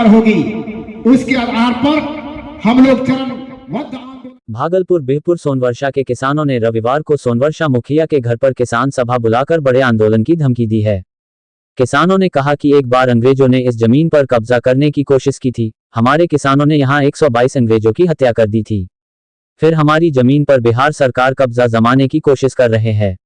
तैयार होगी, उसके आधार पर हम लोग चरणबद्ध। भागलपुर बिहपुर सोनवर्षा के किसानों ने रविवार को सोनवर्षा मुखिया के घर पर किसान सभा बुलाकर बड़े आंदोलन की धमकी दी है। किसानों ने कहा कि एक बार अंग्रेजों ने इस जमीन पर कब्जा करने की कोशिश की थी। हमारे किसानों ने यहां 122 अंग्रेजों की हत्या कर दी थी। फिर हमारी जमीन पर बिहार सरकार कब्जा जमाने की कोशिश कर रहे हैं,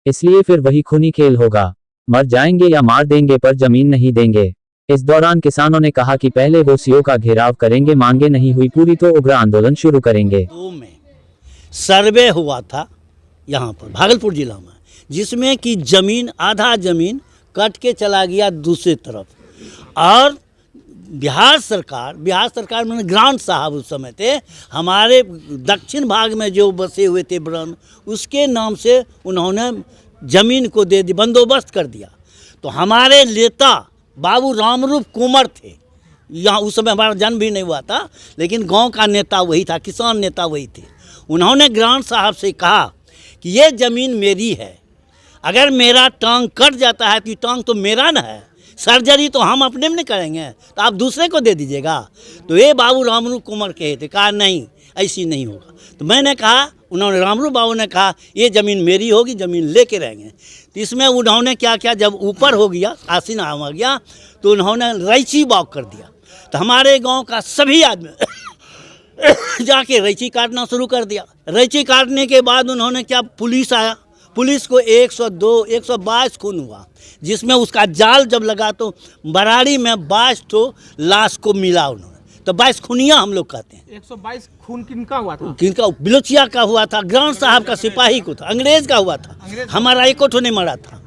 इसलिए फिर वही खूनी खेल होगा। मर जाएंगे या मार देंगे पर जमीन नहीं देंगे। इस दौरान किसानों ने कहा कि पहले वो सीओ का घेराव करेंगे, मांगे नहीं हुई पूरी तो उग्र आंदोलन शुरू करेंगे। 2002 में सर्वे हुआ था यहाँ पर भागलपुर जिला में, जिसमें कि जमीन आधा जमीन कट के चला गया दूसरी तरफ, और बिहार सरकार में ग्रांट साहब उस समय थे, हमारे दक्षिण भाग में जो बसे हुए थे ब्रह्म, उसके नाम से उन्होंने ज़मीन को दे दी, बंदोबस्त कर दिया। तो हमारे नेता बाबू रामरूप कुंवर थे, यहाँ उस समय हमारा जन्म भी नहीं हुआ था, लेकिन गांव का नेता वही था, किसान नेता वही थे। उन्होंने ग्रांट साहब से कहा कि ये ज़मीन मेरी है, अगर मेरा टांग कट जाता है तो टांग तो मेरा ना है, सर्जरी तो हम अपने में नहीं करेंगे, तो आप दूसरे को दे दीजिएगा। तो ये बाबू रामरूप कुंवर कहे थे, कहा नहीं ऐसी नहीं होगा। तो मैंने कहा, उन्होंने रामरूप बाबू ने कहा ये ज़मीन मेरी होगी, ज़मीन लेके रहेंगे। तो इसमें उन्होंने क्या किया, जब ऊपर हो गया आसीन आ गया तो उन्होंने रैची बाग कर दिया। तो हमारे गांव का सभी आदमी जाके रैची काटना शुरू कर दिया। रैची काटने के बाद उन्होंने क्या, पुलिस आया, पुलिस को 122 खून हुआ, जिसमें उसका जाल जब लगा तो बराड़ी में 22 तो लाश को मिला उन्होंने। तो 22 खूनियाँ हम लोग कहते हैं। 122 खून किनका हुआ था? किनका? बिलोचिया का हुआ था, ग्रांट साहब का सिपाही को था, अंग्रेज का हुआ था। हमारा एक तो नहीं मरा था,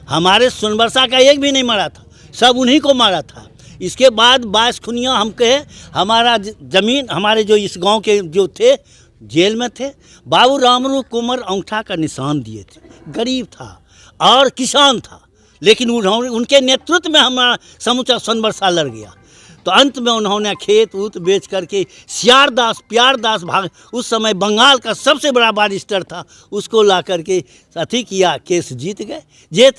हमारे सोनवर्षा का एक भी नहीं मरा था, सब उन्हीं को मारा था। इसके बाद 22 खूनियाँ हम कहे, हमारा ज़मीन, हमारे जो इस गांव के जो थे जेल में थे। बाबू रामरूप कुंवर अंगूठा का निशान दिए थे, गरीब था और किसान था, लेकिन उनके नेतृत्व में हमारा समूचा सोनवर्षा लड़ गया। तो अंत में उन्होंने खेत उत बेच करके प्यारदास भाग, उस समय बंगाल का सबसे बड़ा बारिस्टर था, उसको ला करके अथी किया, केस जीत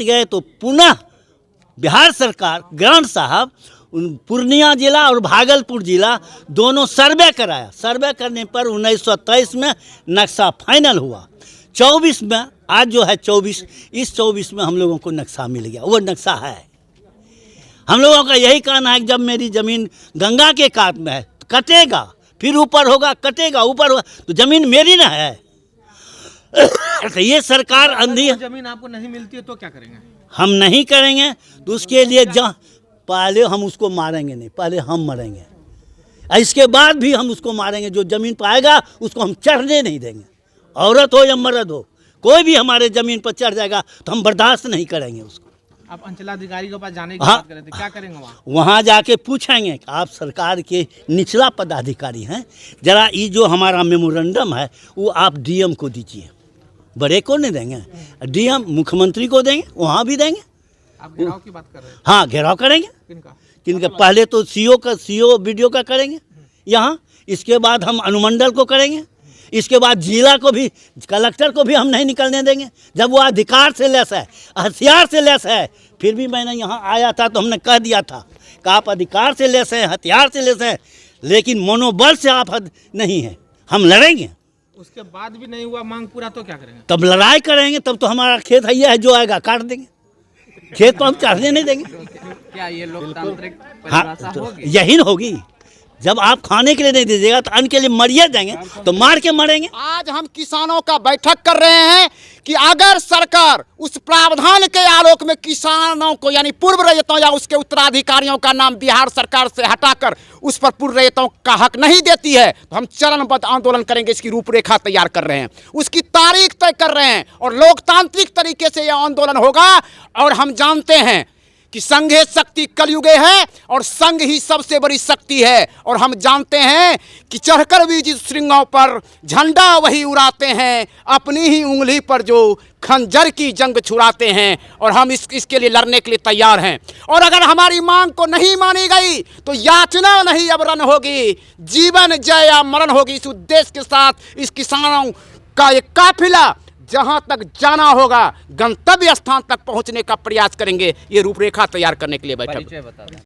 गए। तो पुनः बिहार सरकार, ग्रांट साहब पूर्णिया जिला और भागलपुर जिला दोनों सर्वे कराया। सर्वे करने पर 1923 में नक्शा फाइनल हुआ। 24 में, आज जो है 24, इस 24 में हम लोगों को नक्शा मिल गया, वो नक्शा है। हम लोगों का यही कहना है कि जब मेरी ज़मीन गंगा के कात में है तो कटेगा, फिर ऊपर होगा, कटेगा, ऊपर होगा, तो ज़मीन मेरी ना है। तो ये सरकार अंधी, जमीन आपको नहीं मिलती है तो क्या करेंगे? हम नहीं करेंगे तो उसके लिए पहले हम उसको मारेंगे नहीं, पहले हम मरेंगे। इसके बाद भी हम उसको मारेंगे, जो ज़मीन पाएगा उसको हम चढ़ने नहीं देंगे। औरत हो या मर्द हो, कोई भी हमारे ज़मीन पर चढ़ जाएगा तो हम बर्दाश्त नहीं करेंगे उसको। आप अंचलाधिकारी के पास जाने की बात कर रहे थे, क्या करेंगे वहाँ जाके पूछेंगे कि आप सरकार के निचला पदाधिकारी हैं, जरा ये जो हमारा मेमोरेंडम है वो आप डीएम को दीजिए। बड़े को नहीं देंगे, डीएम मुख्यमंत्री को देंगे, वहाँ भी देंगे। आप घेराव की बात कर रहे हैं? हाँ, घेराव करेंगे। किनका? पहले तो सीओ वीडियो का करेंगे यहाँ, इसके बाद हम अनुमंडल को करेंगे, इसके बाद जिला को भी, कलेक्टर को भी हम नहीं निकलने देंगे। जब वो अधिकार से लेस है, हथियार से लेस है, फिर भी मैंने यहाँ आया था तो हमने कह दिया था कि आप अधिकार से लेस हैं, हथियार से लेस हैं, लेकिन मनोबल से आप नहीं हैं, हम लड़ेंगे। उसके बाद भी नहीं हुआ मांग पूरा तो क्या करेंगे? तब लड़ाई करेंगे, तब तो हमारा खेत है, जो आएगा काट देंगे, खेत पर हम चढ़ने नहीं देंगे। क्या ये लोकतांत्रिक परिभाषा होगी? यही होगी। जब आप खाने के लिए नहीं दीजिएगा तो अन्न के लिए मरिए जाएंगे, तो मार के मरेंगे। आज हम किसानों का बैठक कर रहे हैं कि अगर सरकार उस प्रावधान के आलोक में किसानों को, यानी पूर्व रैयतों या उसके उत्तराधिकारियों का नाम बिहार सरकार से हटाकर उस पर पूर्व रैयतों का हक नहीं देती है, तो हम चरणबद्ध आंदोलन करेंगे। इसकी रूपरेखा तैयार कर रहे हैं, उसकी तारीख तय कर रहे हैं, और लोकतांत्रिक तरीके से यह आंदोलन होगा। और हम जानते हैं कि संघे शक्ति कलयुगे है, और संघ ही सबसे बड़ी शक्ति है। और हम जानते हैं कि चढ़कर भी जिस श्रृंगों पर झंडा वही उड़ाते हैं, अपनी ही उंगली पर जो खंजर की जंग छुड़ाते हैं। और हम इसके लिए लड़ने के लिए तैयार हैं। और अगर हमारी मांग को नहीं मानी गई तो याचना नहीं अब रन होगी, जीवन जय या मरण होगी। इस उद्देश्य के साथ इस किसानों का एक काफिला जहां तक जाना होगा, गंतव्य स्थान तक पहुंचने का प्रयास करेंगे। ये रूपरेखा तैयार करने के लिए बैठक।